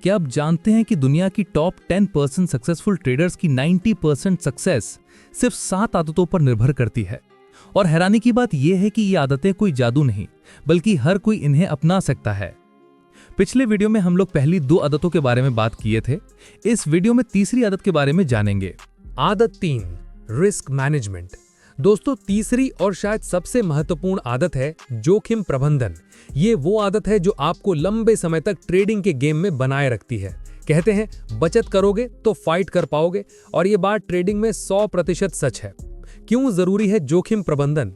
क्या आप जानते हैं कि दुनिया की टॉप 10% सक्सेसफुल ट्रेडर्स की 90% सक्सेस सिर्फ 7 आदतों पर निर्भर करती है। और हैरानी की बात यह है कि ये आदतें कोई जादू नहीं, बल्कि हर कोई इन्हें अपना सकता है। पिछले वीडियो में हम लोग पहली 2 आदतों के बारे में बात किए थे। इस वीडियो में तीसरी आदत के बारे में जानेंगे। आदत 3, रिस्क मैनेजमेंट। दोस्तों, तीसरी और शायद सबसे महत्वपूर्ण आदत है जोखिम प्रबंधन। ये वो आदत है जो आपको लंबे समय तक ट्रेडिंग के गेम में बनाए रखती है। कहते हैं बचत करोगे तो फाइट कर पाओगे, और ये बात ट्रेडिंग में 100% सच है। क्यों जरूरी है जोखिम प्रबंधन?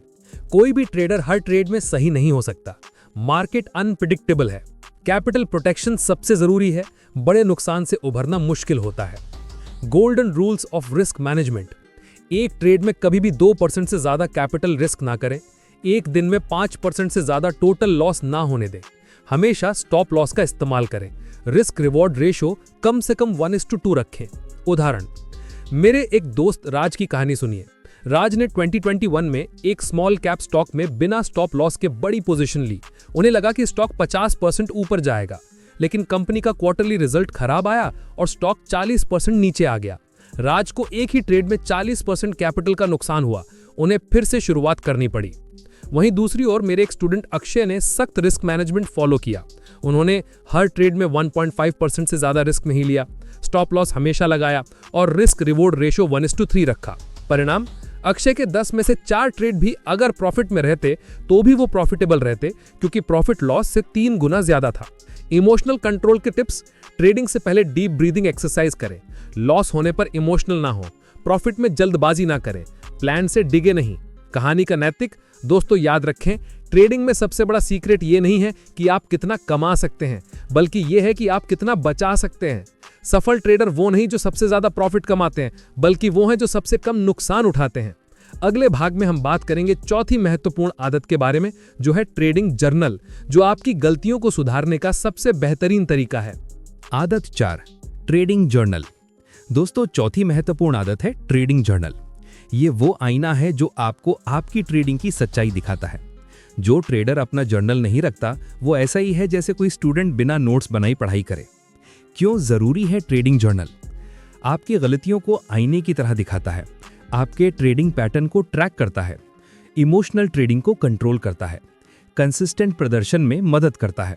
कोई भी ट्रेडर हर ट्रेड में सही नहीं हो सकता। मार्केट अनप्रिडिक्टेबल है। कैपिटल प्रोटेक्शन सबसे जरूरी है। बड़े नुकसान से उभरना मुश्किल होता है। Golden rules of risk management. एक ट्रेड में कभी भी 2% से ज्यादा कैपिटल रिस्क ना करें। एक दिन में 5% से ज्यादा टोटल लॉस ना होने दें। हमेशा स्टॉप लॉस का इस्तेमाल करें। रिस्क रिवॉर्ड रेशो कम से कम 1:2 रखें। उदाहरण, मेरे एक दोस्त राज की कहानी सुनिए। राज ने 2021 में एक स्मॉल कैप स्टॉक में बिना स्टॉप लॉस के बड़ी पोजीशन ली। उन्हें लगा कि स्टॉक 50% ऊपर जाएगा, लेकिन कंपनी का क्वार्टरली रिजल्ट खराब आया और स्टॉक 40% नीचे आ गया। राज को एक ही ट्रेड में 40% कैपिटल का नुकसान हुआ। उन्हें फिर से शुरुआत करनी पड़ी। वहीं दूसरी ओर मेरे एक स्टूडेंट अक्षय ने सख्त रिस्क मैनेजमेंट फॉलो किया। उन्होंने हर ट्रेड में 1.5% से ज्यादा रिस्क नहीं लिया, स्टॉप लॉस हमेशा लगाया और रिस्क रिवॉर्ड रेशो 1:3 रखा। परिणाम, अक्षय के 10 में से 4 ट्रेड भी अगर प्रॉफिट में रहते तो भी वो प्रॉफिटेबल रहते, क्योंकि प्रॉफिट लॉस से 3 गुना ज्यादा था। इमोशनल कंट्रोल के टिप्स। ट्रेडिंग से पहले डीप ब्रीदिंग एक्सरसाइज करें। लॉस होने पर इमोशनल ना हो। प्रॉफिट में जल्दबाजी ना करें। प्लान से डिगे नहीं। कहानी का नैतिक। दोस्तों, याद रखें, ट्रेडिंग में सबसे बड़ा सीक्रेट ये नहीं है कि आप कितना कमा सकते हैं, बल्कि ये है कि आप कितना बचा सकते हैं। सफल ट्रेडर वो नहीं जो सबसे ज्यादा प्रॉफिट कमाते हैं, बल्कि वो हैं जो सबसे कम नुकसान उठाते हैं। अगले भाग में हम बात करेंगे चौथी महत्वपूर्ण आदत के बारे में, जो है ट्रेडिंग जर्नल, जो आपकी गलतियों को सुधारने का सबसे बेहतरीन तरीका है। आदत 4, ट्रेडिंग जर्नल। दोस्तों, चौथी महत्वपूर्ण आदत है ट्रेडिंग जर्नल। ये वो आईना है जो आपको आपकी ट्रेडिंग की सच्चाई दिखाता है। जो ट्रेडर अपना जर्नल नहीं रखता, वो ऐसा ही है जैसे कोई स्टूडेंट बिना नोट्स बनाई पढ़ाई करे। क्यों जरूरी है ट्रेडिंग जर्नल? आपकी गलतियों को आईने की तरह दिखाता है, आपके ट्रेडिंग पैटर्न को ट्रैक करता है, इमोशनल ट्रेडिंग को कंट्रोल करता है, कंसिस्टेंट प्रदर्शन में मदद करता है।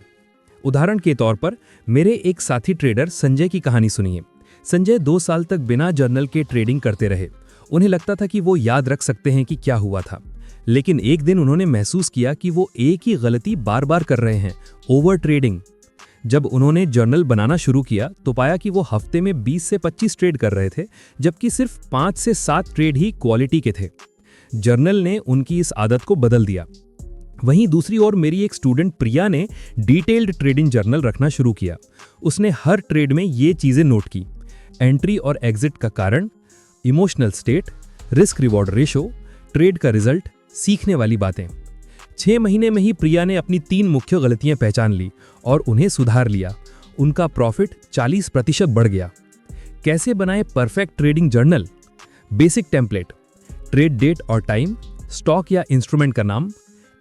उदाहरण के तौर पर मेरे एक साथी ट्रेडर संजय की कहानी सुनिए। संजय 2 साल तक बिना जर्नल के ट्रेडिंग करते रहे। उन्हें लगता था कि वो याद रख सकते हैं कि क्या हुआ था, लेकिन एक दिन उन्होंने महसूस किया कि वो एक ही गलती बार बार कर रहे हैं, ओवर ट्रेडिंग। जब उन्होंने जर्नल बनाना शुरू किया तो पाया कि वो हफ्ते में 20 से 25 ट्रेड कर रहे थे, जबकि सिर्फ 5 से 7 ट्रेड ही क्वालिटी के थे। जर्नल ने उनकी इस आदत को बदल दिया। वहीं दूसरी ओर मेरी एक स्टूडेंट प्रिया ने डिटेल्ड ट्रेडिंग जर्नल रखना शुरू किया। उसने हर ट्रेड में ये चीजें नोट की: एंट्री और एग्जिट का कारण, emotional state, risk reward ratio, trade का रिजल्ट, सीखने वाली बातें। 6 महीने में ही प्रिया ने अपनी 3 मुख्य गलतियां पहचान ली और उन्हें सुधार लिया। उनका प्रॉफिट 40% बढ़ गया। कैसे बनाएं perfect trading journal? Basic template: trade date और टाइम, स्टॉक या इंस्ट्रूमेंट का नाम,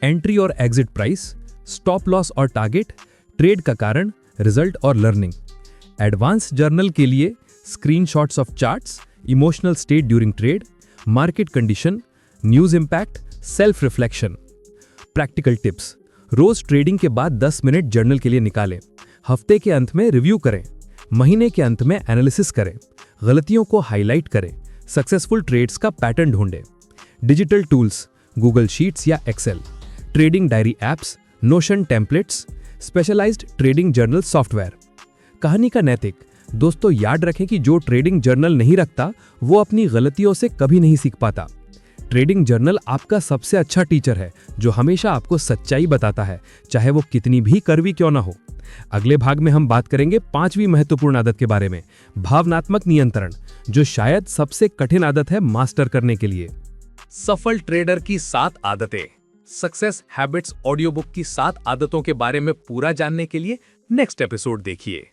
एंट्री और एग्जिट प्राइस, स्टॉप लॉस और टारगेट, ट्रेड का कारण, रिजल्ट और लर्निंग। एडवांस जर्नल के लिए screenshots of charts, emotional state during trade, market condition, news impact, self reflection. Practical tips: रोज ट्रेडिंग के बाद 10 मिनट जर्नल के लिए निकालें। हफ्ते के अंत में रिव्यू करें। महीने के अंत में एनालिसिस करें। गलतियों को हाईलाइट करें। सक्सेसफुल ट्रेड्स का पैटर्न ढूंढें। डिजिटल टूल्स: गूगल शीट्स या Excel, trading diary apps, Notion templates, specialized trading journal software. कहानी का नैतिक: दोस्तों, याद रखें कि जो ट्रेडिंग जर्नल नहीं रखता, वो अपनी गलतियों से कभी नहीं सीख पाता। ट्रेडिंग जर्नल आपका सबसे अच्छा टीचर है, जो हमेशा आपको सच्चाई बताता है, चाहे वो कितनी भी कड़वी क्यों ना हो। अगले भाग में हम बात करेंगे 5वीं महत्वपूर्ण आदत के बारे में, भावनात्मक नियंत्रण, जो शायद सबसे कठिन आदत है मास्टर करने के लिए। सफल ट्रेडर की 7 आदतें, सक्सेस हैबिट्स ऑडियो बुक की 7 आदतों के बारे में पूरा जानने के लिए नेक्स्ट एपिसोड देखिए।